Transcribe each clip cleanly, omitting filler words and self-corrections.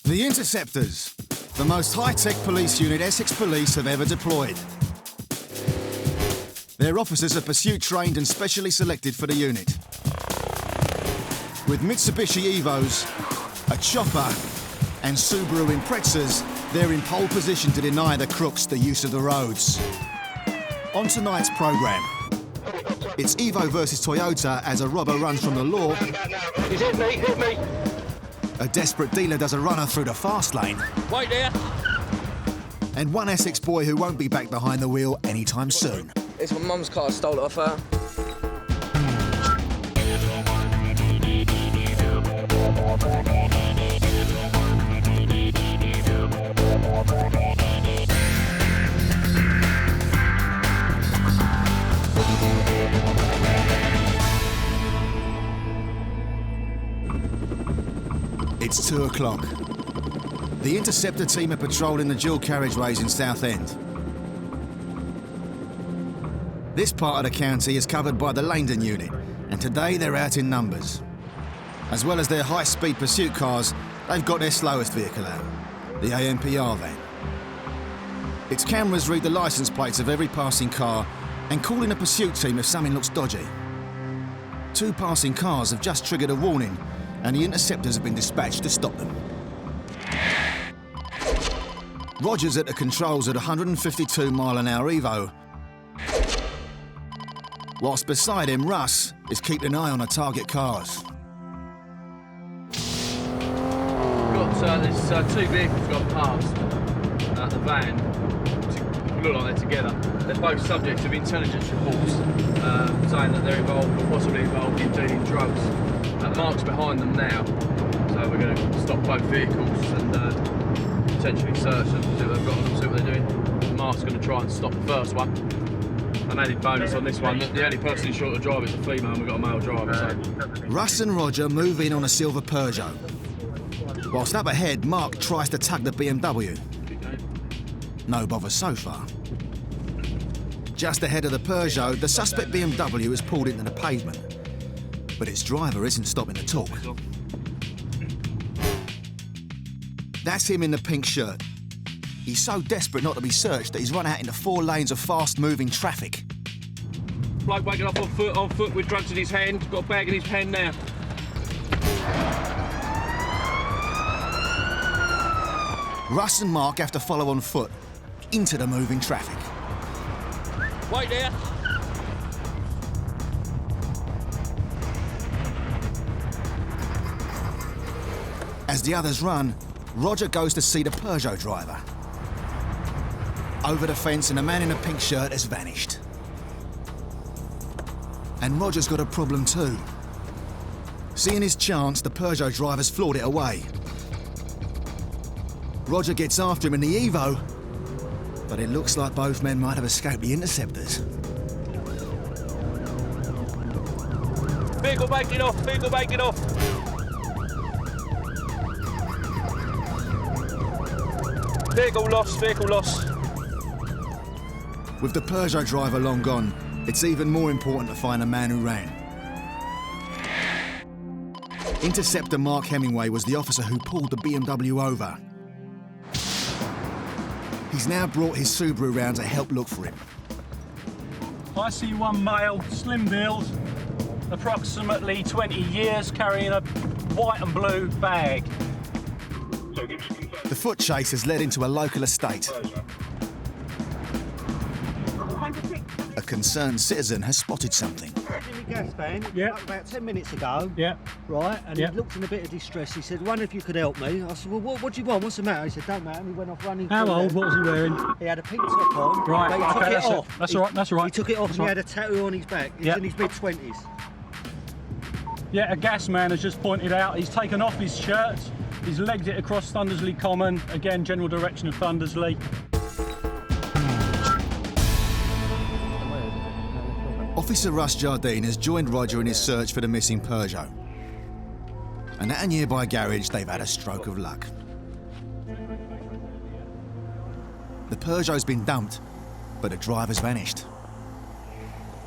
The Interceptors, the most high-tech police unit Essex Police have ever deployed. Their officers are pursuit-trained and specially selected for the unit. With Mitsubishi Evos, a chopper and Subaru Imprezas, they're in pole position to deny the crooks the use of the roads. On tonight's programme, it's Evo versus Toyota as a robber runs from the law. He's hit me. A desperate dealer does a runner through the fast lane. Wait there. And one Essex boy who won't be back behind the wheel anytime soon. It's my mum's car, I stole it off her. It's 2 o'clock. The Interceptor team are patrolling the dual carriageways in Southend. This part of the county is covered by the Langdon unit, and today they're out in numbers. As well as their high-speed pursuit cars, they've got their slowest vehicle out, the AMPR van. Its cameras read the licence plates of every passing car and call in a pursuit team if something looks dodgy. 2 passing cars have just triggered a warning, and the Interceptors have been dispatched to stop them. Roger's at the controls at 152 mile-an-hour Evo, whilst beside him, Russ is keeping an eye on the target cars. There's 2 vehicles gone past the van. Look like they're together. They're both subject of intelligence reports saying that they're involved or possibly involved in dealing drugs. Mark's behind them now, so we're going to stop both vehicles and potentially search them, see what they've got on them, see what they're doing. Mark's going to try and stop the first one. An added bonus on this one, the only person short of drive is a female and we've got a male driver. So. Russ and Roger move in on a silver Peugeot. Whilst up ahead, Mark tries to tug the BMW. No bother so far. Just ahead of the Peugeot, the suspect BMW has pulled into the pavement, but its driver isn't stopping to talk. That's him in the pink shirt. He's so desperate not to be searched that he's run out into 4 lanes of fast-moving traffic. Bloke waking up on foot with drugs in his hand, got a bag in his hand now. Russ and Mark have to follow on foot into the moving traffic. Wait there. As the others run, Roger goes to see the Peugeot driver. Over the fence and the man in a pink shirt has vanished. And Roger's got a problem too. Seeing his chance, the Peugeot driver's floored it away. Roger gets after him in the Evo, but it looks like both men might have escaped the Interceptors. Vehicle backing off, vehicle backing off. Vehicle lost, vehicle lost. With the Peugeot driver long gone, it's even more important to find the man who ran. Interceptor Mark Hemingway was the officer who pulled the BMW over. He's now brought his Subaru round to help look for him. I see one male, slim build, approximately 20 years, carrying a white and blue bag. The foot chase has led into a local estate. A concerned citizen has spotted something. In the gas van, Yeah. about 10 minutes ago, Yeah. right, and Yeah. he looked in a bit of distress. He said, wonder if you could help me. I said, well, what do you want? What's the matter? He said, don't matter. And he went off running. How through old? there. What was he wearing? He had a pink top on, Right, but he okay, took it that's it. off. That's all right, that's all right. He took it off That's and he right. had a tattoo on his back. He's Yeah. in his mid-20s. Yeah, a gas man has just pointed out he's taken off his shirt, he's legged it across Thundersley Common, again, general direction of Thundersley. Officer Russ Jardine has joined Roger in his search for the missing Peugeot. And at a nearby garage, they've had a stroke of luck. The Peugeot's been dumped, but the driver's vanished.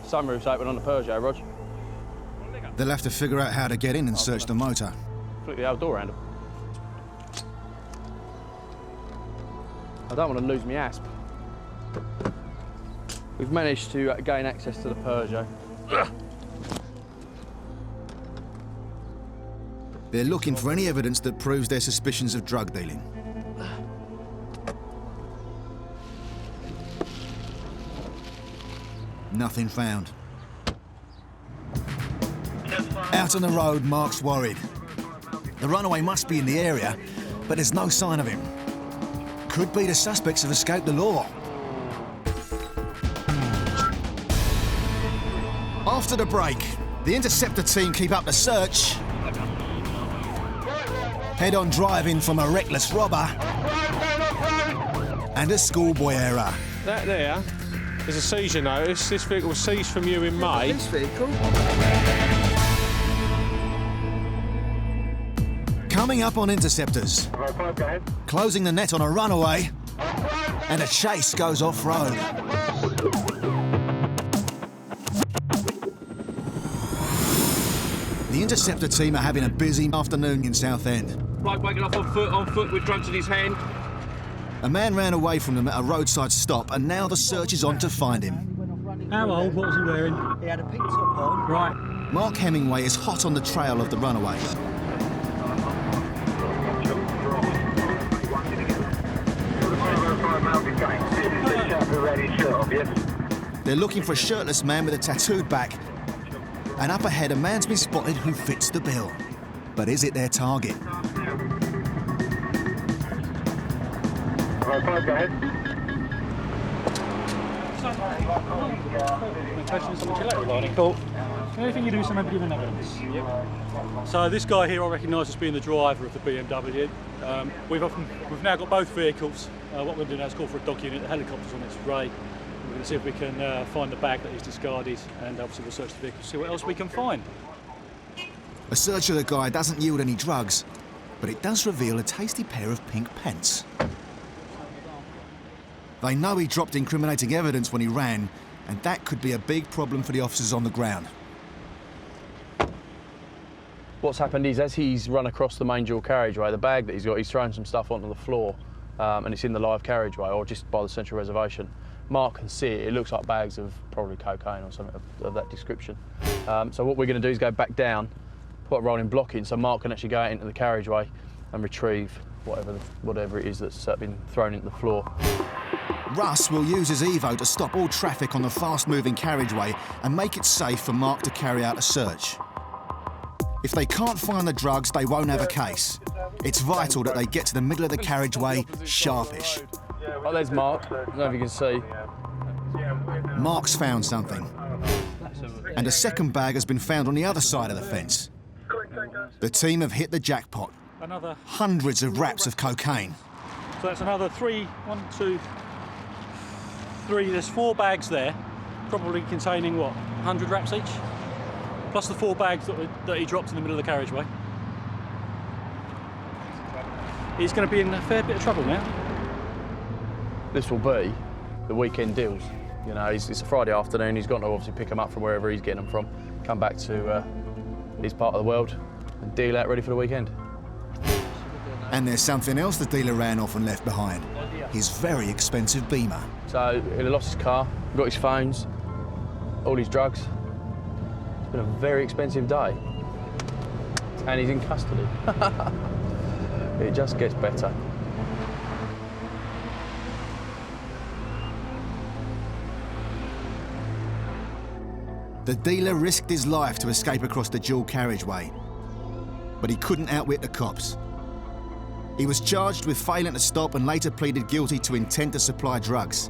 Sunroof's open on the Peugeot, Rog. They'll have to figure out how to get in and search the motor. Flick the old door around. I don't want to lose my asp. We've managed to gain access to the Peugeot. They're looking for any evidence that proves their suspicions of drug dealing. Nothing found. Out on the road, Mark's worried. The runaway must be in the area, but there's no sign of him. Could be the suspects have escaped the law. After the break, the Interceptor team keep up the search. Head-on driving from a reckless robber and a schoolboy error. That there is a seizure notice. This vehicle was seized from you in May. This vehicle? Coming up on Interceptors, closing the net on a runaway, and a chase goes off-road. The Interceptor team are having a busy afternoon in Southend. Bloke waking off on foot with drugs in his hand. A man ran away from them at a roadside stop, and now the search is on to find him. How old? What was he wearing? He had a pink top on. Right. Mark Hemingway is hot on the trail of the runaway. They're looking for a shirtless man with a tattooed back. And up ahead, a man's been spotted who fits the bill. But is it their target? Cool. Anything you do, somebody give evidence. Yep. So this guy here I recognise as being the driver of the BMW. We've now got both vehicles. What we're going to do now is call for a dog unit. The helicopter's on its way. We're going to see if we can find the bag that he's discarded, and obviously we'll search the vehicle to see what else we can find. A search of the guy doesn't yield any drugs, but it does reveal a tasty pair of pink pence. They know he dropped incriminating evidence when he ran, and that could be a big problem for the officers on the ground. What's happened is, as he's run across the main dual carriageway, the bag that he's got, he's thrown some stuff onto the floor, and it's in the live carriageway, or just by the central reservation. Mark can see it. It looks like bags of probably cocaine or something of that description. So what we're going to do is go back down, put a rolling block in, so Mark can actually go out into the carriageway and retrieve whatever it is that's been thrown into the floor. Russ will use his Evo to stop all traffic on the fast-moving carriageway and make it safe for Mark to carry out a search. If they can't find the drugs, they won't have a case. It's vital that they get to the middle of the carriageway sharpish. Oh, there's Mark. I don't know if you can see. Mark's found something. And a second bag has been found on the other side of the fence. The team have hit the jackpot. Another. Hundreds of wraps of cocaine. So that's another 3, 1, 2, 3. There's 4 bags there, probably containing what, 100 wraps each? Plus the 4 bags that he dropped in the middle of the carriageway. He's going to be in a fair bit of trouble now. This will be the weekend deals. You know, it's a Friday afternoon. He's got to obviously pick them up from wherever he's getting them from, come back to his part of the world and deal out ready for the weekend. And there's something else the dealer ran off and left behind. His very expensive Beamer. So he lost his car, got his phones, all his drugs. It's been a very expensive day. And he's in custody. It just gets better. The dealer risked his life to escape across the dual carriageway, but he couldn't outwit the cops. He was charged with failing to stop and later pleaded guilty to intent to supply drugs.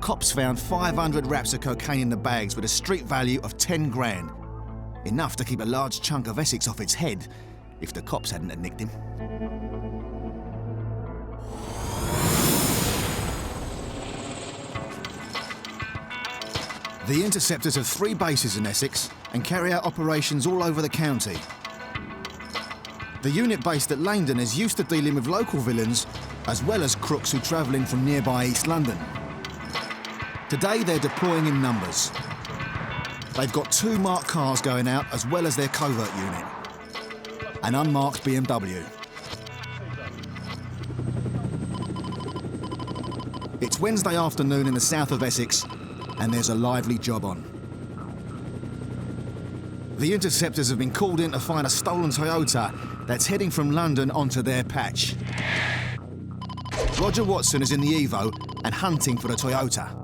Cops found 500 wraps of cocaine in the bags with a street value of 10 grand. Enough to keep a large chunk of Essex off its head if the cops hadn't nicked him. The Interceptors have 3 bases in Essex and carry out operations all over the county. The unit based at Langdon is used to dealing with local villains as well as crooks who travel in from nearby East London. Today they're deploying in numbers. They've got 2 marked cars going out as well as their covert unit. An unmarked BMW. It's Wednesday afternoon in the south of Essex, and there's a lively job on. The Interceptors have been called in to find a stolen Toyota that's heading from London onto their patch. Roger Watson is in the Evo and hunting for the Toyota.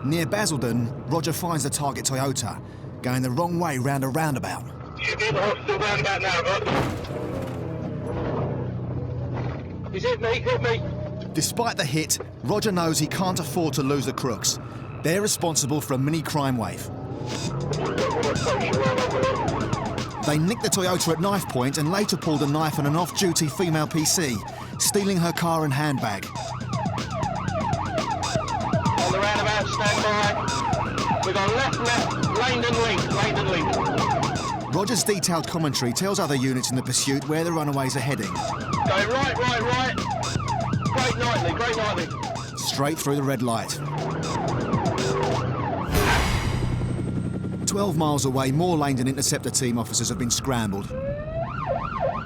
Near Basildon, Roger finds the target Toyota, going the wrong way round a roundabout. He's hit me. Despite the hit, Roger knows he can't afford to lose the crooks. They're responsible for a mini crime wave. They nicked the Toyota at knife point and later pulled a knife on an off-duty female PC, stealing her car and handbag. On the roundabout, stand by. We've got left, Langdon link. Roger's detailed commentary tells other units in the pursuit where the runaways are heading. Going right. Great nightly. Straight through the red light. 12 miles away, more Langdon Interceptor team officers have been scrambled.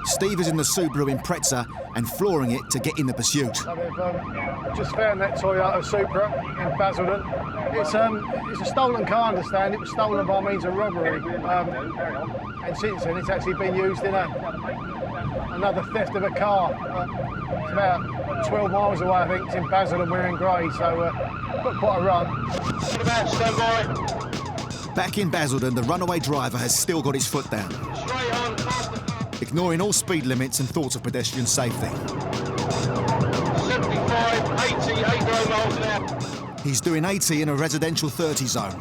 Steve is in the Subaru Impreza and flooring it to get in the pursuit. So they've just found that Toyota Supra in Basildon. It's a stolen car, I understand. It was stolen by means of robbery. And since then, it's actually been used in another theft of a car. It's about 12 miles away, I think. It's in Basildon, we're in Grey, so got quite a run. Stand by. Back in Basildon, the runaway driver has still got his foot down, Straight on. ignoring all speed limits and thoughts of pedestrian safety. 75, 80 miles an hour. He's doing 80 in a residential 30 zone.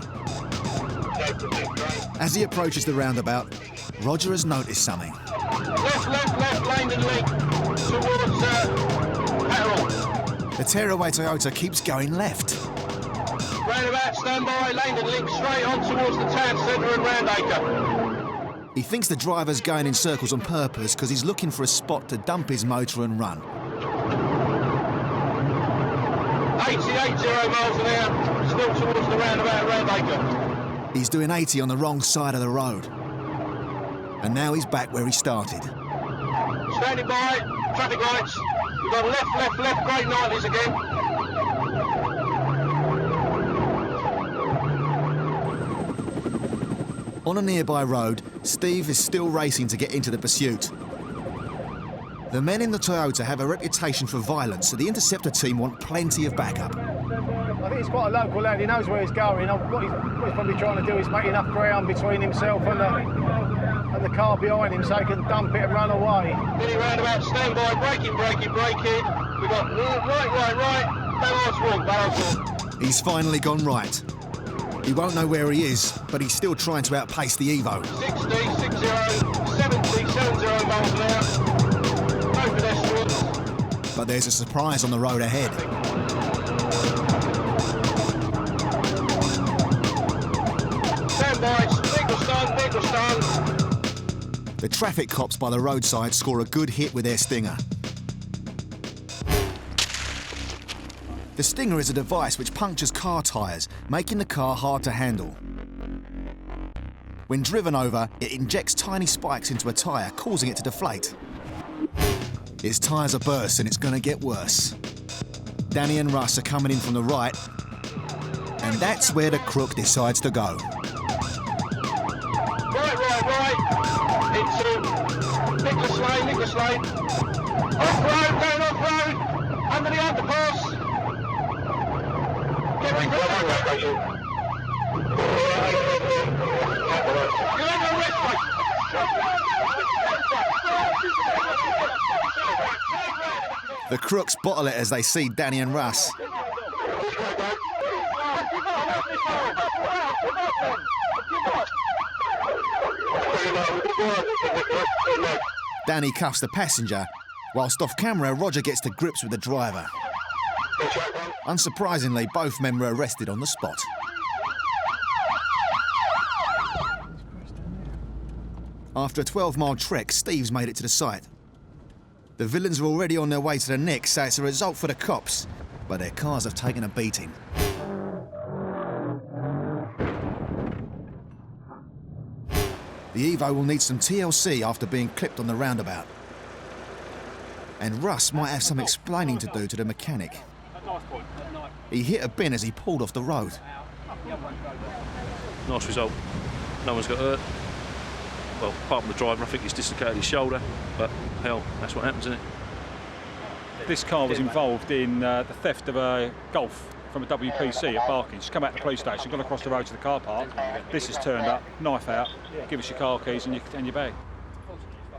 As he approaches the roundabout, Roger has noticed something. Left, Langdon link towards Harrow. The tearaway Toyota keeps going left. Roundabout, stand by, Langdon link straight on towards the town centre and Roundacre. He thinks the driver's going in circles on purpose because he's looking for a spot to dump his motor and run. 80 miles an hour, still towards the roundabout Roundacre. He's doing 80 on the wrong side of the road. And now he's back where he started. Standing by, traffic lights. We've got left, great nighties again. On a nearby road, Steve is still racing to get into the pursuit. The men in the Toyota have a reputation for violence, so the Interceptor team want plenty of backup. I think he's quite a local lad. He knows where he's going. What he's probably trying to do is make enough ground between himself and the car behind him so he can dump it and run away. Mini roundabout, stand by, braking. We've got right. Balance wrong. He's finally gone right. He won't know where he is, but he's still trying to outpace the Evo. 70 miles an hour. No pedestrians. But there's a surprise on the road ahead. Stand by, vehicle stand. The traffic cops by the roadside score a good hit with their Stinger. The Stinger is a device which punctures car tyres, making the car hard to handle. When driven over, it injects tiny spikes into a tyre, causing it to deflate. Its tyres are burst and it's going to get worse. Danny and Russ are coming in from the right, and that's where the crook decides to go. Right. Into Nicholas Lane. Off-road, going off-road. Under the underpass. Get ready for the station. You're in the rest break. The crooks bottle it as they see Danny and Russ. Danny cuffs the passenger, whilst off camera, Roger gets to grips with the driver. Unsurprisingly, both men were arrested on the spot. After a 12-mile trek, Steve's made it to the site. The villains are already on their way to the nick, so it's a result for the cops, but their cars have taken a beating. The Evo will need some TLC after being clipped on the roundabout. and Russ might have some explaining to do to the mechanic. He hit a bin as he pulled off the road. Nice result. No one's got hurt. Well, apart from the driver, I think he's dislocated his shoulder, but hell, that's what happens, isn't it? This car was involved in the theft of a Golf from a WPC at Barking. She's come out to the police station, gone across the road to the car park. This has turned up, knife out, give us your car keys and your bag.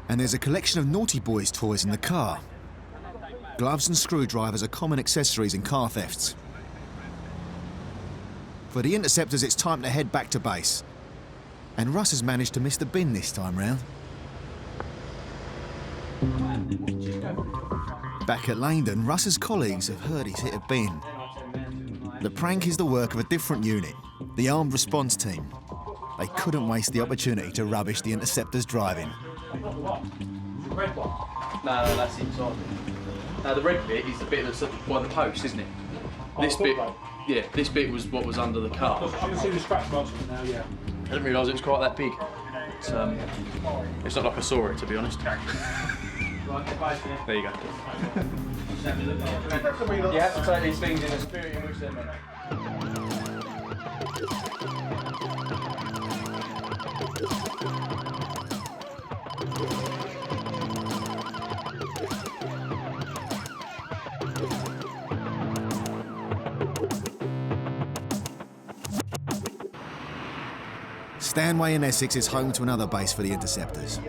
And there's a collection of naughty boys' toys in the car. Gloves and screwdrivers are common accessories in car thefts. For the Interceptors, it's time to head back to base. And Russ has managed to miss the bin this time round. Back at Langdon, Russ's colleagues have heard he's hit a bin. The prank is the work of a different unit, the armed response team. They couldn't waste the opportunity to rubbish the Interceptor's driving. No, that's inside. Now the red bit is the bit that's by the post, isn't it? This bit, yeah, this bit was what was under the car. I can see the scratch marks on it now, yeah. I didn't realise it was quite that big. It's not like I saw it, to be honest. There you go. You have to take these things in the spirit in which they're meant. Stanway in Essex is home to another base for the Interceptors.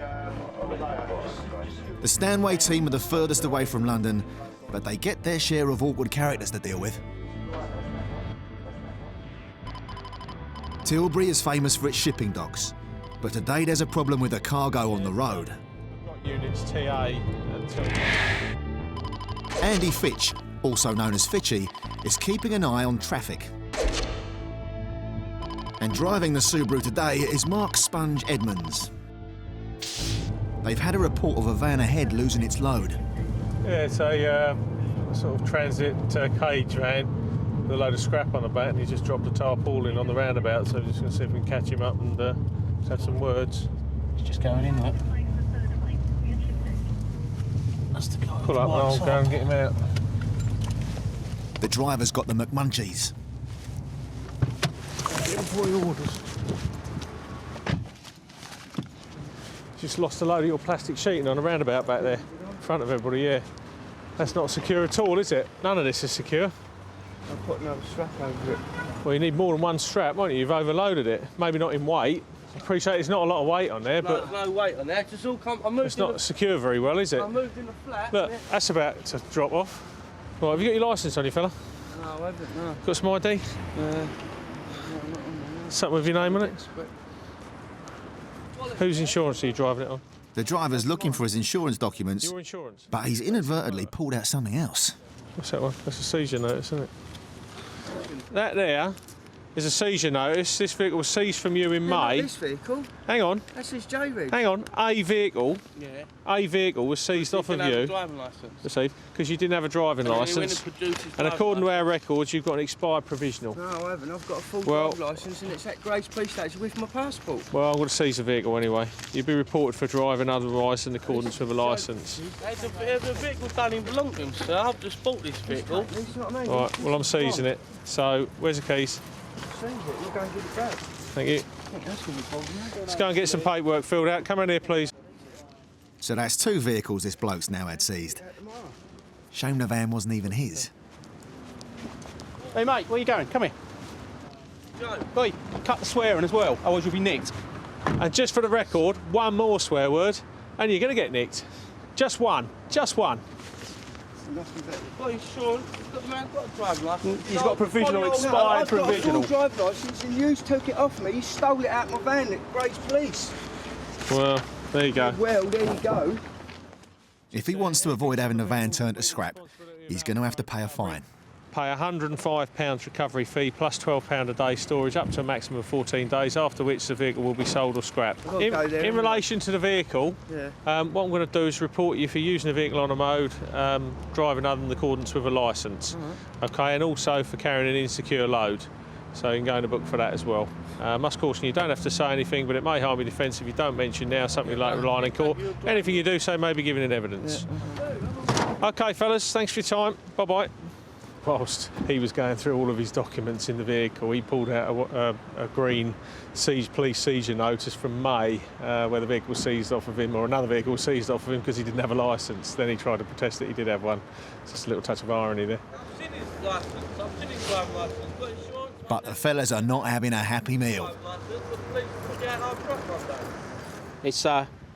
The Stanway team are the furthest away from London, but they get their share of awkward characters to deal with. Tilbury is famous for its shipping docks, but today there's a problem with the cargo on the road. Units TA and Tilbury. Andy Fitch, also known as Fitchy, is keeping an eye on traffic. And driving the Subaru today is Mark Sponge Edmonds. They've had a report of a van ahead losing its load. Yeah, it's a sort of transit cage van with a load of scrap on the back, and he just dropped a tarpaulin on the roundabout, so we're just going to see if we can catch him up and just have some words. It's just going in, look. That's the guy. Pull up and I'll go and get him out. The driver's got the McMunchies. Just lost a load of your plastic sheeting on a roundabout back there in front of everybody, yeah. That's not secure at all, is it? None of this is secure. I'll put another strap over it. Well, you need more than one strap, won't you? You've overloaded it. Maybe not in weight. I appreciate there's not a lot of weight on there, but... No weight on there. It's all come... I moved it's not secure very well, is it? I moved in the flat. Look, that's about to drop off. Right, have you got your licence on you, fella? No, I haven't, no. Got some ID? Something with your name on it? Whose insurance are you driving it on? The driver's looking for his insurance documents, Your insurance? but he's inadvertently pulled out something else. What's that one? That's a seizure notice, isn't it? That there is a seizure notice. This vehicle was seized from you in May. This vehicle? Hang on. That's his J-rig. Hang on. A vehicle was seized off of you. Have a driving licence. Received, because you didn't have a driving licence. And according to our records, you've got an expired provisional. No, I haven't. I've got a full driving licence and it's at Grace Police Station with my passport. Well, I'm going to seize the vehicle anyway. You'll be reported for driving otherwise in accordance with a licence. The vehicle don't belong to him, sir. I've just bought this vehicle. That's what I mean. All right, well, I'm seizing it. So, where's the keys? Seize it. You'll go and give it back. Thank you. I think that's going to be a problem. Let's go and get some paperwork filled out. Come around here, please. So that's 2 vehicles this bloke's now had seized. Shame the van wasn't even his. Hey mate, where you going? Come here. Oi, cut the swearing as well, otherwise you'll be nicked. And just for the record, one more swear word, and you're going to get nicked. Just one. Just one. Got insurance. The man's got a driving licence. He's got a provisional, expired provisional. I've got a full driving licence and you took it off me. You stole it out of my van at Grace Police. Well, there you go. Well, there you go. If he wants to avoid having the van turned to scrap, he's going to have to pay a fine. Pay £105 recovery fee plus £12 a day storage up to a maximum of 14 days, after which the vehicle will be sold or scrapped. In relation to the vehicle, what I'm going to do is report you for using the vehicle on a mode, driving other than accordance with a licence. Okay, and also for carrying an insecure load. So you can go in the book for that as well. Must caution you, don't have to say anything, but it may harm your defence if you don't mention now something like relying in court. Anything you do say may be given in evidence. OK, fellas, thanks for your time. Bye-bye. Whilst he was going through all of his documents in the vehicle, he pulled out a green police seizure notice from May, where the vehicle was seized off of him, or another vehicle was seized off of him because he didn't have a licence. Then he tried to protest that he did have one. It's just a little touch of irony there. I've seen his licence, I've seen his driving licence, got insurance. But the fellas are not having a happy meal. It's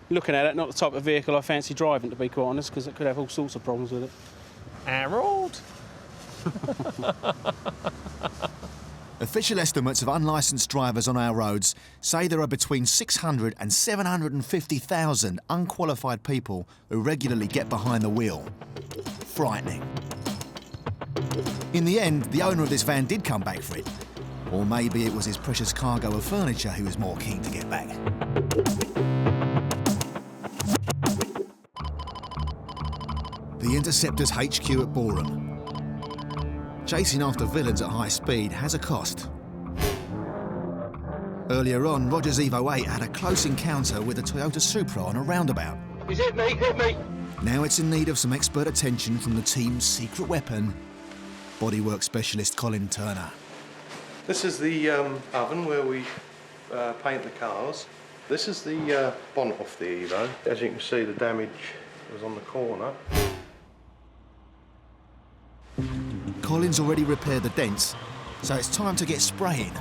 looking at it, not the type of vehicle I fancy driving, to be quite honest, because it could have all sorts of problems with it. Harold? Official estimates of unlicensed drivers on our roads say there are between 600 and 750,000 unqualified people who regularly get behind the wheel. Frightening. In the end, the owner of this van did come back for it. Or maybe it was his precious cargo of furniture he was more keen to get back. The Interceptors HQ at Boreham. Chasing after villains at high speed has a cost. Earlier on, Roger's Evo 8 had a close encounter with a Toyota Supra on a roundabout. He's hit me, hit me. Now it's in need of some expert attention from the team's secret weapon, bodywork specialist Colin Turner. This is the oven where we paint the cars. This is the bonnet off the Evo. As you can see, the damage was on the corner. Colin's already repaired the dents, so it's time to get spraying.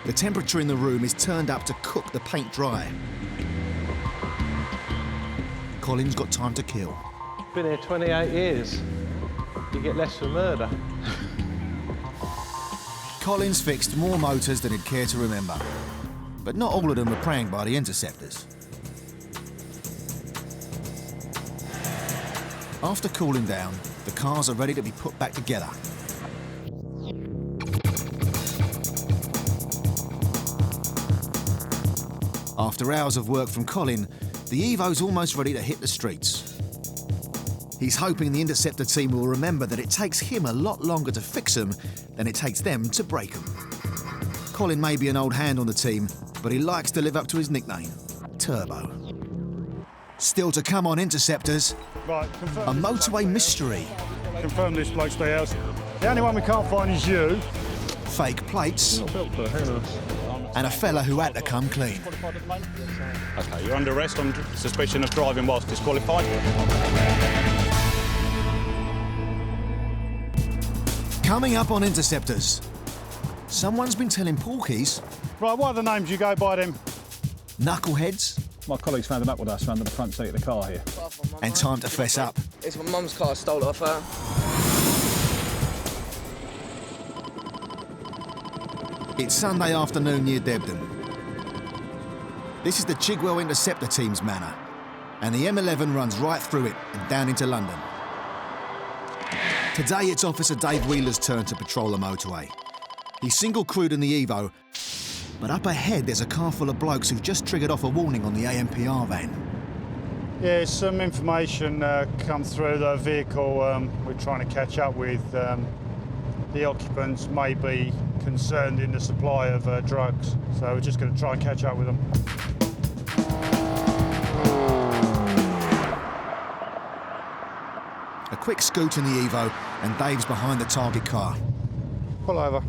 The temperature in the room is turned up to cook the paint dry. Colin's got time to kill. Been here 28 years. You get less for murder. Colin's fixed more motors than he'd care to remember. But not all of them were pranged by the Interceptors. After cooling down, the cars are ready to be put back together. After hours of work from Colin, the Evo's almost ready to hit the streets. He's hoping the Interceptor team will remember that it takes him a lot longer to fix them than it takes them to break them. Colin may be an old hand on the team, but he likes to live up to his nickname, Turbo. Still to come on Interceptors, Right, a motorway mystery, confirm this bloke's the house. The only one we can't find is you. fake plates, and a fella who had to come clean. OK, you're under arrest on suspicion of driving whilst disqualified. Coming up on Interceptors, someone's been telling porkies. Right, what are the names you go by them? Knuckleheads. My colleagues found them up with us under the front seat of the car here. And time to fess up. It's my mum's car, I stole it off her. It's Sunday afternoon near Debden. This is the Chigwell Interceptor team's manor, and the M11 runs right through it and down into London. Today it's Officer Dave Wheeler's turn to patrol the motorway. He's single crewed in the Evo, but up ahead there's a car full of blokes who've just triggered off a warning on the AMPR van. Yeah, some information come through the vehicle we're trying to catch up with. The occupants may be concerned in the supply of drugs, so we're just going to try and catch up with them. A quick scoot in the Evo, and Dave's behind the target car. Pull over.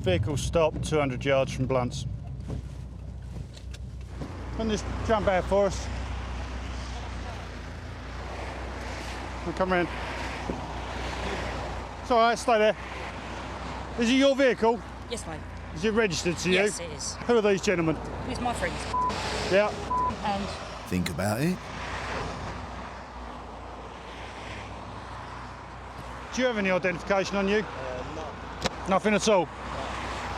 Vehicle stopped 200 yards from Blunt's. Can you just jump out for us? We'll come round. It's all right, stay there. Is it your vehicle? Yes, mate. Is it registered to you? Yes, it is. Who are these gentlemen? He's my friend. Yeah. And Think about it. Do you have any identification on you? No. Nothing at all?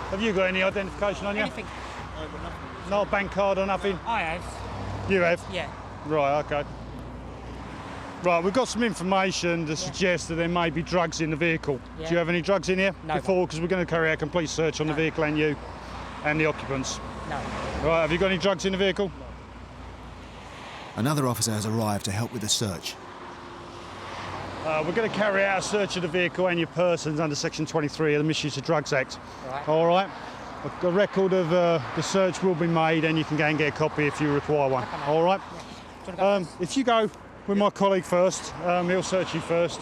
Have you got any identification on you? anything. Not a bank card or nothing? I have. You have? Yeah. Right, OK. Right, we've got some information to suggest that there may be drugs in the vehicle. Yeah. Do you have any drugs in here No. before? Because we're going to carry out a complete search on the vehicle and you and the occupants. No. Right, have you got any drugs in the vehicle? Another officer has arrived to help with the search. We're going to carry out a search of the vehicle and your persons under Section 23 of the Misuse of Drugs Act. All right? A record of the search will be made, and you can go and get a copy if you require one. All right? If you go with my colleague first, he'll search you first.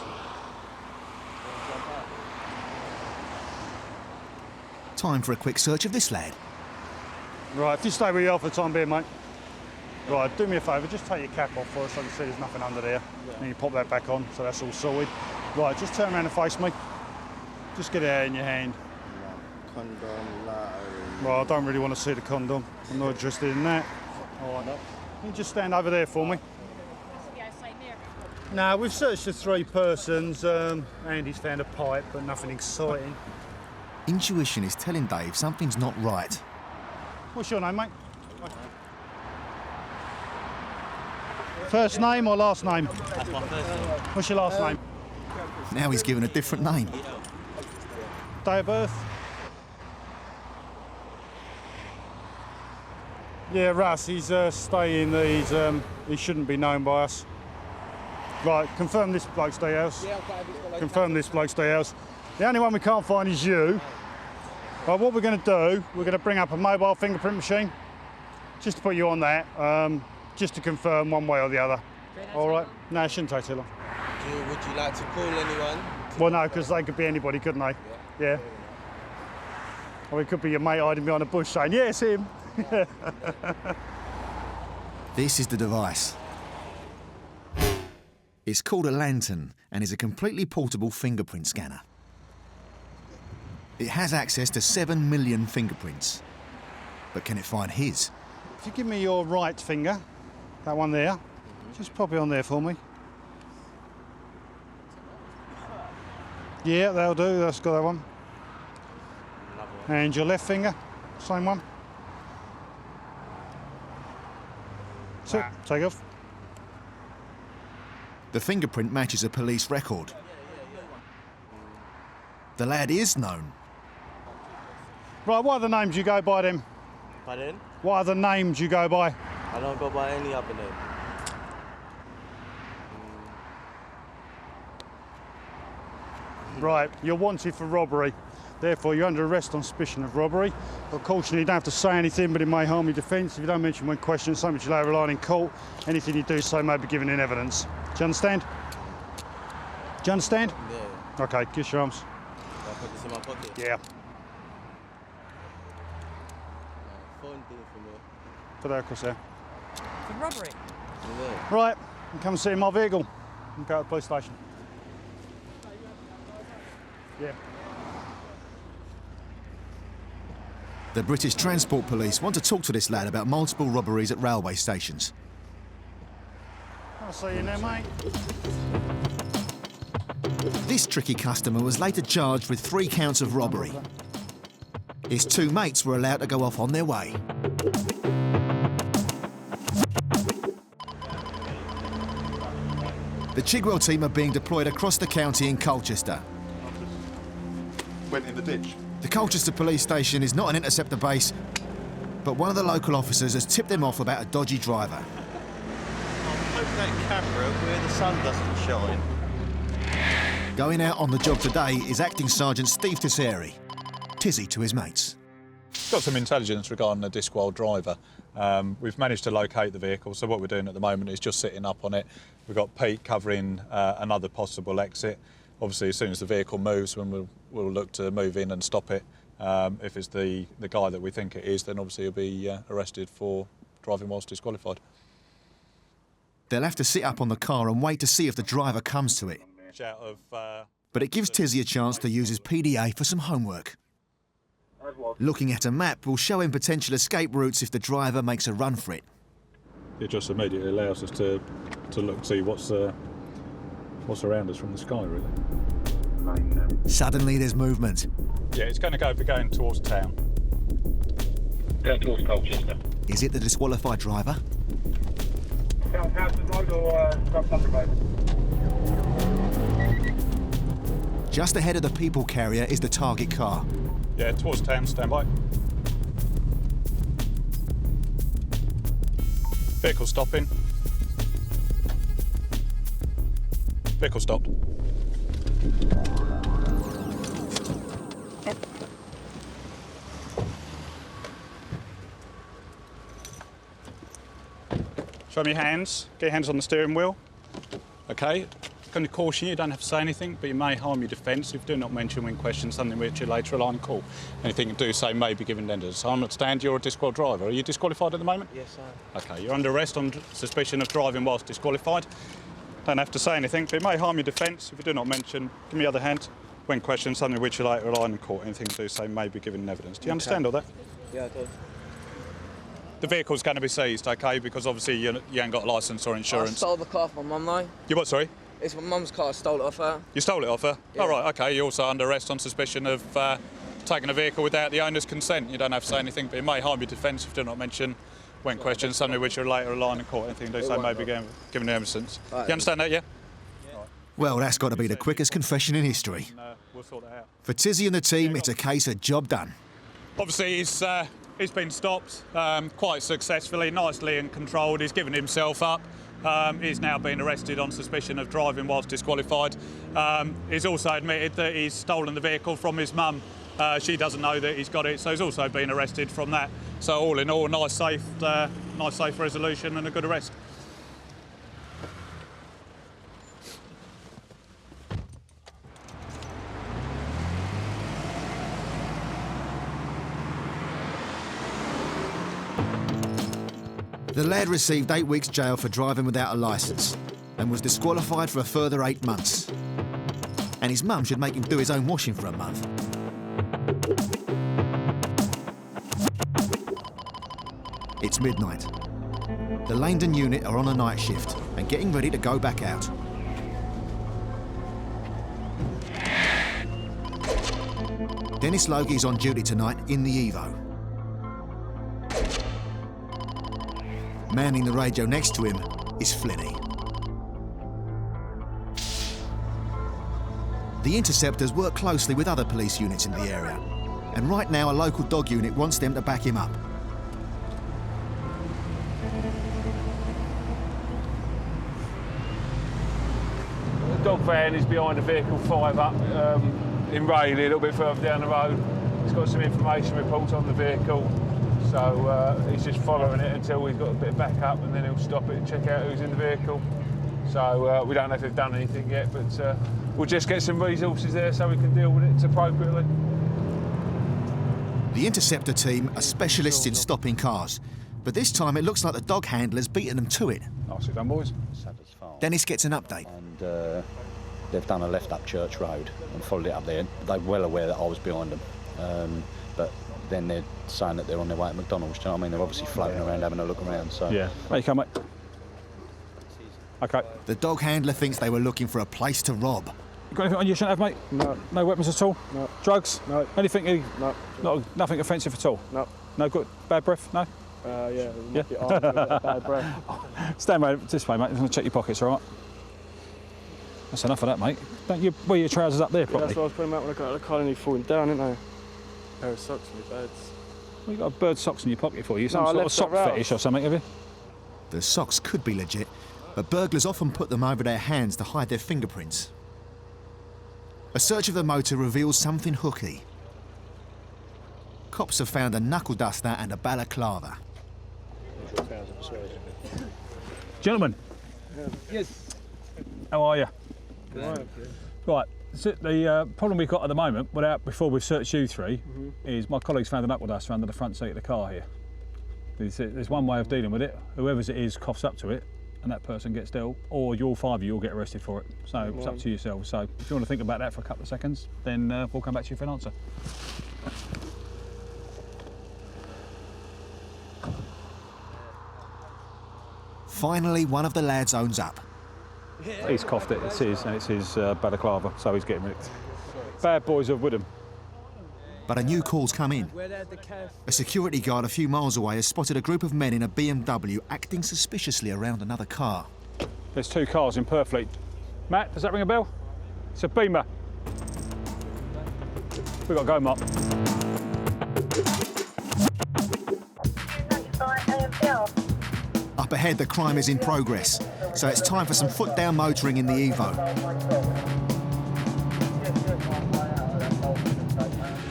Time for a quick search of this lad. Right, if you stay where you are for the time being, mate. Right, do me a favour, just take your cap off for us so I can see there's nothing under there. And you pop that back on, so that's all sorted. Right, just turn around and face me. Just get it out in your hand. Right, I don't really want to see the condom. I'm not interested in that. All right, you just stand over there for me. Now, we've searched the 3 persons. Andy's found a pipe, but nothing exciting. Intuition is telling Dave something's not right. What's your name, mate? First name or last name? That's my first name. What's your last name? Now he's given a different name. Day of birth? Yeah, Russ, he's staying, he shouldn't be known by us. Right, confirm this bloke's day house. Confirm this bloke's day house. The only one we can't find is you. Right, what we're going to do, we're going to bring up a mobile fingerprint machine, just to put you on that, just to confirm one way or the other. All right? No, it shouldn't take too long. Would you like to call anyone? Well, no, because they could be anybody, couldn't they? Yeah. Or it could be your mate hiding behind a bush saying, yeah, it's him. This is the device. It's called a lantern and is a completely portable fingerprint scanner. It has access to 7 million fingerprints. But can it find his? If you give me your right finger, that one there, just pop it on there for me. Yeah, that'll do, that's got that one. And your left finger, same one. That's it, take off. The fingerprint matches a police record. The lad is known. Right, what other names you go by then? Pardon? What other names you go by? I don't go by any other name. Right, you're wanted for robbery. Therefore, you're under arrest on suspicion of robbery. Of course, you don't have to say anything, but it may harm your defence. If you don't mention when questioned, so much you later rely in court. Anything you do say may be given in evidence. Do you understand? Do you understand? Yeah. Okay, kiss your arms. I put this in my pocket. Yeah. Phone thing for me. Put that across there. For robbery? Yeah. Right, you come and sit in my vehicle. And go to the police station. Yeah. The British Transport Police want to talk to this lad about multiple robberies at railway stations. I'll see you now, mate. This tricky customer was later charged with 3 counts of robbery. His 2 mates were allowed to go off on their way. The Chigwell team are being deployed across the county in Colchester. Went in the ditch. The Colchester police station is not an Interceptor base, but one of the local officers has tipped them off about a dodgy driver. Hope that camera where the sun doesn't shine. Going out on the job today is Acting Sergeant Steve Tisseri. Tizzy to his mates. Got some intelligence regarding the disc-wild driver. We've managed to locate the vehicle, so what we're doing at the moment is just sitting up on it. We've got Pete covering another possible exit. Obviously, as soon as the vehicle moves, we'll look to move in and stop it. If it's the guy that we think it is, then obviously he'll be arrested for driving whilst disqualified. They'll have to sit up on the car and wait to see if the driver comes to it. But it gives Tizzy a chance to use his PDA for some homework. Looking at a map will show him potential escape routes if the driver makes a run for it. It just immediately allows us to look, see what's around us from the sky, really. Suddenly there's movement. Yeah, it's going to be going towards town. Down towards Colchester. Is it the disqualified driver? Just ahead of the people carrier is the target car. Yeah, towards town, stand by. Vehicle stopping. Vehicle stopped. Show me your hands. Get your hands on the steering wheel. Okay. Going to caution you, don't have to say anything, but you may harm your defence if do not mention when questioned something which you later rely on call. Anything you do say may be given evidence. So I understand you're a disqualified driver. Are you disqualified at the moment? Yes, I am. Okay, you're under arrest on suspicion of driving whilst disqualified. Don't have to say anything, but it may harm your defence if you do not mention, give me the other hand, when questioned something which you later rely on court. Anything you do say may be given evidence. Do you understand all that? Yeah, I do. The vehicle's going to be seized, okay, because obviously you ain't got a licence or I insurance. stole the car from my mum though. You what, sorry? It's my mum's car, I stole it off her. You stole it off her? Yeah. Oh, right, OK. You're also under arrest on suspicion of taking a vehicle without the owner's consent. You don't have to say anything, but it may harm your defence if you do not mention, when questioned, something which you'll later rely on in court. Anything you do say may be given evidence. You understand that, yeah? Well, that's got to be the quickest confession in history. We'll sort that out. For Tizzy and the team, it's a case of job done. Obviously, he's been stopped quite successfully, nicely and controlled. He's given himself up. He's now been arrested on suspicion of driving whilst disqualified. He's also admitted that he's stolen the vehicle from his mum. She doesn't know that he's got it, so he's also been arrested from that. So all in all, nice safe resolution and a good arrest. The lad received 8 weeks jail for driving without a licence and was disqualified for a further 8 months. And his mum should make him do his own washing for a month. It's midnight. The Langdon unit are on a night shift and getting ready to go back out. Dennis Logie's on duty tonight in the Evo. Manning the radio next to him is Flinny. The Interceptors work closely with other police units in the area, and right now a local dog unit wants them to back him up. The dog van is behind the vehicle 5 up in Rayleigh, a little bit further down the road. He's got some information reports on the vehicle. So he's just following it until we've got a bit of backup, and then he'll stop it and check out who's in the vehicle. So we don't know if they've done anything yet, but we'll just get some resources there so we can deal with it appropriately. The Interceptor team are specialists in stopping cars, but this time it looks like the dog handler's beaten them to it. Nicely done, boys. Dennis gets an update. And they've done a left up Church Road and followed it up there. They're well aware that I was behind them, but then they're saying that they're on their way to McDonald's. Do you know what I mean? They're obviously floating around, having a look around. So yeah. There you come, mate. OK. The dog handler thinks they were looking for a place to rob. You got anything on you shouldn't have, mate? No. No weapons at all? No. Drugs? No. Anything? No. Nothing offensive at all? No. No good? Bad breath? No? Yeah. Yeah. Bad breath. Stand right this way, mate. I'm going to check your pockets, all right? That's enough of that, mate. Don't you wear your trousers up there properly? That's what I was putting them out when I got the colony falling down, didn't I? A pair of socks in my beds. Well, you got a bird socks in your pocket for you? Some No, sort of sock fetish or something, have you? The socks could be legit, but burglars often put them over their hands to hide their fingerprints. A search of the motor reveals something hooky. Cops have found a knuckle duster and a balaclava. Gentlemen. Yes. How are you? Right. Right. So the problem we've got at the moment, before we've searched you three, is my colleague's found a knuckle duster under the front seat of the car here. There's one way of dealing with it. Whoever's it is coughs up to it, and that person gets dealt, or all 5 of you will get arrested for it. So it's up to yourselves. So if you want to think about that for a couple of seconds, then we'll come back to you for an answer. Finally, one of the lads owns up. He's coughed it, it's his balaclava, so he's getting rid of it. Bad boys of Woodham. But a new call's come in. A security guard a few miles away has spotted a group of men in a BMW acting suspiciously around another car. There's 2 cars in Purfleet. Matt, does that ring a bell? It's a Beamer. We've got to go, Mark. Up ahead, the crime is in progress. so it's time for some foot-down motoring in the Evo.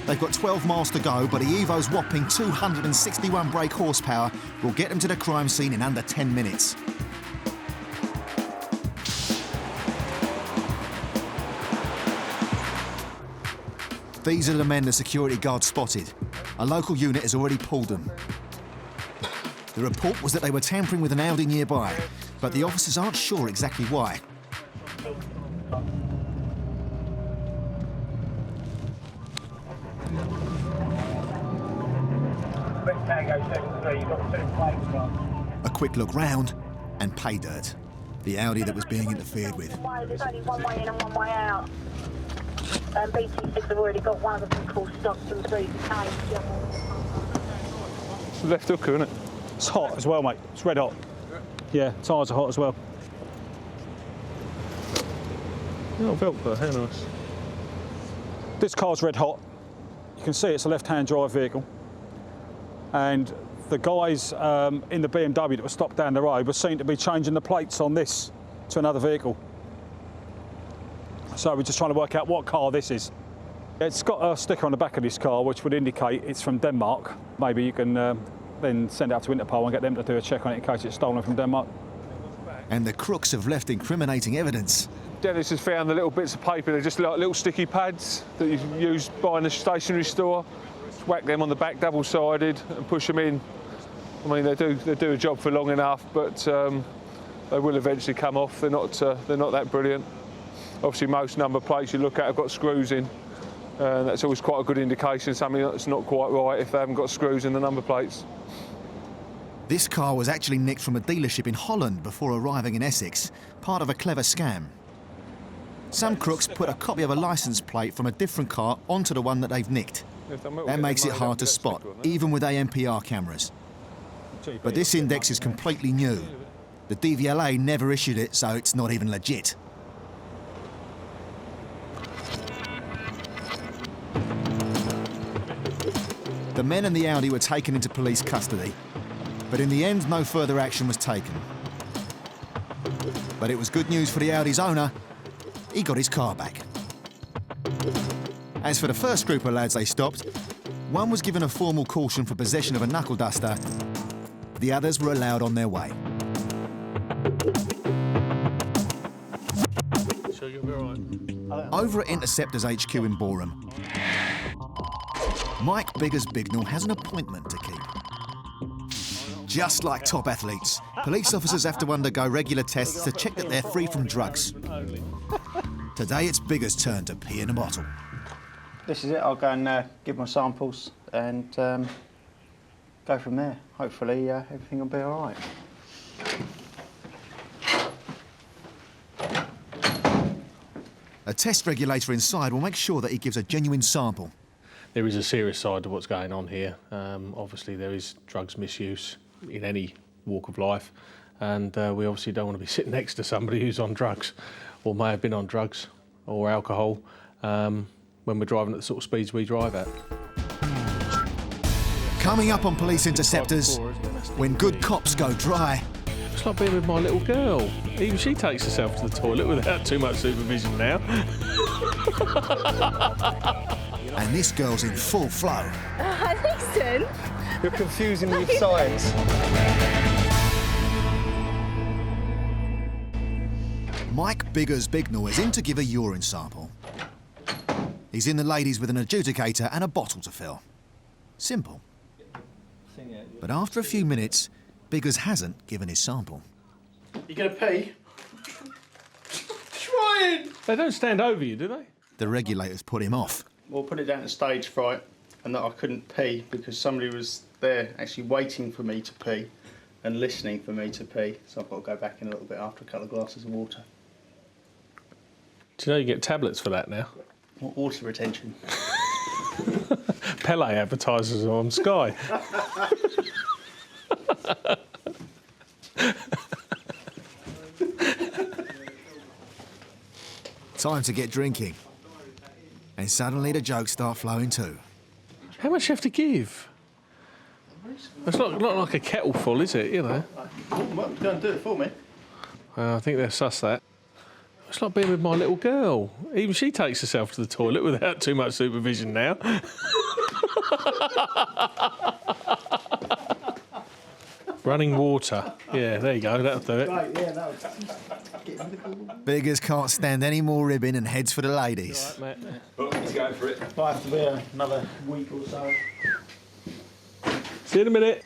They've got 12 miles to go, but the Evo's whopping 261 brake horsepower will get them to the crime scene in under 10 minutes. These are the men the security guard spotted. A local unit has already pulled them. The report was that they were tampering with an Audi nearby, but the officers aren't sure exactly why. A quick look round and pay dirt. The Audi that was being interfered with. There's only one way in and one way out. BT6 have already got one of them called stopped and through the cage. Left hooker, isn't it? It's hot as well, mate. It's red hot. Yeah, tyres are hot as well. Oh, Velcro, how nice. This car's red hot. You can see it's a left-hand drive vehicle. And the guys in the BMW that were stopped down the road were seen to be changing the plates on this to another vehicle. So we're just trying to work out what car this is. It's got a sticker on the back of this car which would indicate it's from Denmark. Maybe you can then send it out to Interpol and get them to do a check on it in case it's stolen from Denmark. And the crooks have left incriminating evidence. Dennis has found the little bits of paper. They're just like little sticky pads that you use buying a stationery store. Just whack them on the back double-sided and push them in. I mean, they do a job for long enough, but they will eventually come off. They're not that brilliant. Obviously, most number plates you look at have got screws in. That's always quite a good indication something that's not quite right if they haven't got screws in the number plates. This car was actually nicked from a dealership in Holland before arriving in Essex, part of a clever scam. Some crooks put a copy of a licence plate from a different car onto the one that they've nicked. That makes it hard to spot, even with ANPR cameras. But this index is completely new. The DVLA never issued it, so it's not even legit. The men in the Audi were taken into police custody, but in the end, no further action was taken. But it was good news for the Audi's owner. He got his car back. As for the first group of lads they stopped, one was given a formal caution for possession of a knuckle duster. The others were allowed on their way. Over at Interceptors HQ in Boreham, Mike Biggers-Bignall has an appointment to keep. Just like top athletes, police officers have to undergo regular tests to check that they're free from drugs. Today it's Biggers' turn to pee in a bottle. This is it. I'll go and give my samples and go from there. Hopefully everything will be all right. A test regulator inside will make sure that he gives a genuine sample. There is a serious side to what's going on here. Obviously, there is drugs misuse in any walk of life, and we obviously don't want to be sitting next to somebody who's on drugs or may have been on drugs or alcohol when we're driving at the sort of speeds we drive at. Coming up on Police Interceptors, when good cops go dry. It's like being with my little girl. Even she takes herself to the toilet without too much supervision now. And this girl's in full flow. Listen. You're confusing me with science. Mike Biggers-Bignall is in to give a urine sample. He's in the ladies with an adjudicator and a bottle to fill. Simple. But after a few minutes, Biggers hasn't given his sample. You gonna pee? Trying! They don't stand over you, do they? The regulators put him off. We'll put it down to stage fright and that I couldn't pee because somebody was there actually waiting for me to pee and listening for me to pee. So I've got to go back in a little bit after a couple of glasses of water. Do you know you get tablets for that now? What, water retention? Pele advertises on Sky. Time to get drinking. And suddenly the jokes start flowing too. How much do you have to give? It's not like a kettle full, is it, you know? Go and do it for me. I think they've sussed that. It's like being with my little girl. Even she takes herself to the toilet without too much supervision now. Running water. Yeah, there you go. That'll do it. Right, yeah, that Beggars can't stand any more ribbing and heads for the ladies. Right, mate. Let's go for it. Might have to be another week or so. See you in a minute.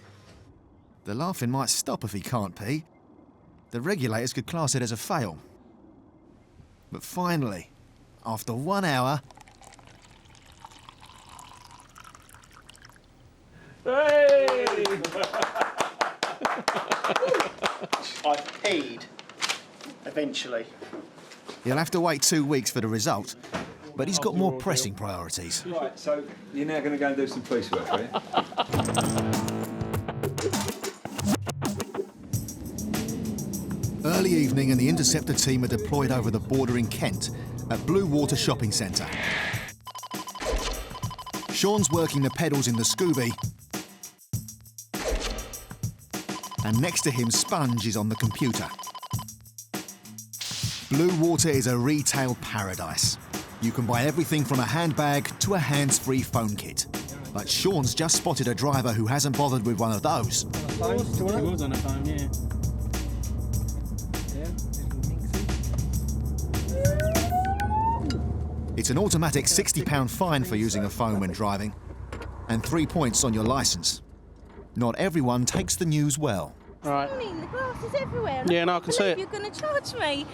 The laughing might stop if he can't pee. The regulators could class it as a fail. But finally, after 1 hour... Hey! I peed, eventually. He'll have to wait 2 weeks for the result, but he's got more pressing priorities. Right, so you're now going to go and do some police work, are you? Early evening and the Interceptor team are deployed over the border in Kent at Blue Water Shopping Centre. Sean's working the pedals in the Scooby, and next to him Sponge is on the computer. Blue Water is a retail paradise. You can buy everything from a handbag to a hands-free phone kit. But Sean's just spotted a driver who hasn't bothered with one of those. She was on the phone, yeah. It's an automatic £60 fine for using a phone when driving, and 3 points on your licence. Not everyone takes the news well. Right. I mean, the glass is everywhere. Yeah, no, I can see it. You're going to charge me.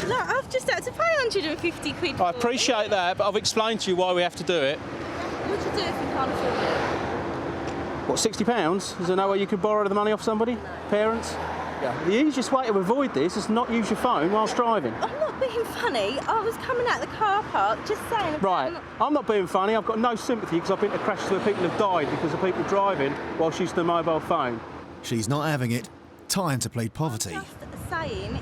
Look, I've just had to pay 150 quid for I appreciate that, but I've explained to you why we have to do it. What do you do if you can't afford it? What, £60? Is there no way you could borrow the money off somebody? No. Parents? Yeah. The easiest way to avoid this is not use your phone whilst driving. I'm not being funny. I was coming out the car park just saying... Right, I'm not being funny. I've got no sympathy because I've been to crashes where people have died because of people driving whilst using their mobile phone. She's not having it. Time to plead poverty. I'm just saying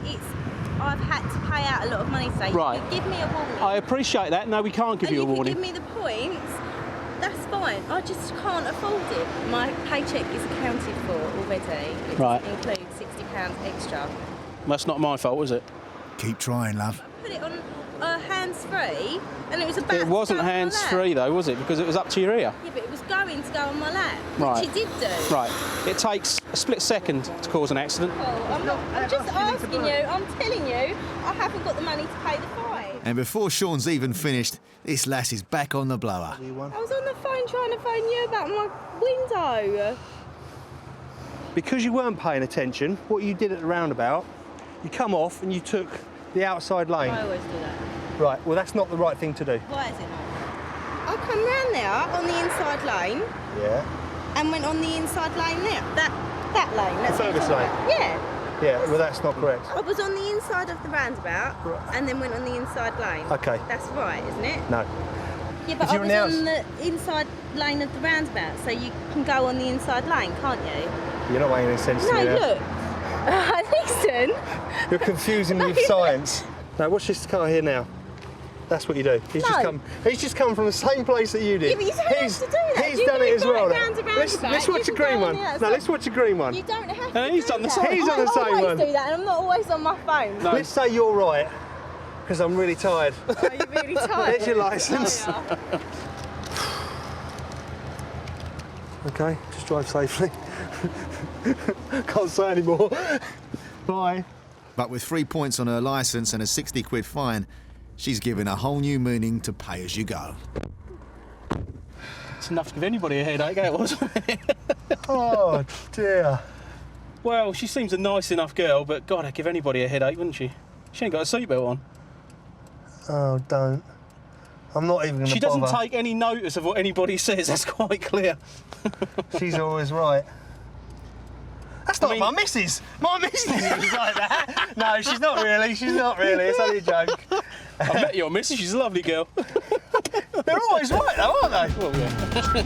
I've had to pay out a lot of money, so right. You could give me a warning. I appreciate that. No, we can't give you a warning. You give me the points, that's fine. I just can't afford it. My paycheck is accounted for already. It right. includes £60 extra. That's not my fault, is it? Keep trying, love. I put it on hands-free, and it was about... It wasn't hands-free though, was it? Because it was up to your ear. Yeah, but it was going to go on my lap, right. which it did do. Right. It takes a split second to cause an accident. Oh, I'm just asking you, I'm telling you, I haven't got the money to pay the fine. And before Sean's even finished, this lass is back on the blower. I was on the phone trying to phone you about my window. Because you weren't paying attention, what you did at the roundabout, you come off and you took the outside lane. I always do that. Right, well that's not the right thing to do. Why is it not? I come round there on the inside lane. Yeah. And went on the inside lane there. That lane. That's service lane? Yeah. Yeah, well that's not correct. I was on the inside of the roundabout and then went on the inside lane. Okay. That's right, isn't it? No. Yeah, but I was on the inside lane of the roundabout, so you can go on the inside lane, can't you? You're not making any sense to me No, now. look. Listen. You're confusing me with science. Now watch this car here now. That's what you do. He's just come from the same place that you did. Yeah, but you don't have to do that. He's done it as well. Let's watch a green one. No, let's watch a green one. You don't have to he's done the same. He's done the same one. I always do that, and I'm not always on my phone. No. Let's say you're right, because I'm really tired. Are you really tired? There's your licence. Oh, yeah. Okay, just drive safely. Can't say any more. Bye. But with 3 points on her licence and a 60 quid fine, she's given a whole new meaning to pay as you go. It's enough to give anybody a headache, wasn't it? Oh dear. Well, she seems a nice enough girl, but God, I'd give anybody a headache, wouldn't she? She ain't got a seatbelt on. Oh, don't. I'm not even going to She bother. doesn't take any notice of what anybody says, that's quite clear. She's always right. That's not my missus. My missus is like that. No, she's not really. She's not really. It's only a joke. I met your missus. She's a lovely girl. They're always right, though, aren't they? Well, yeah.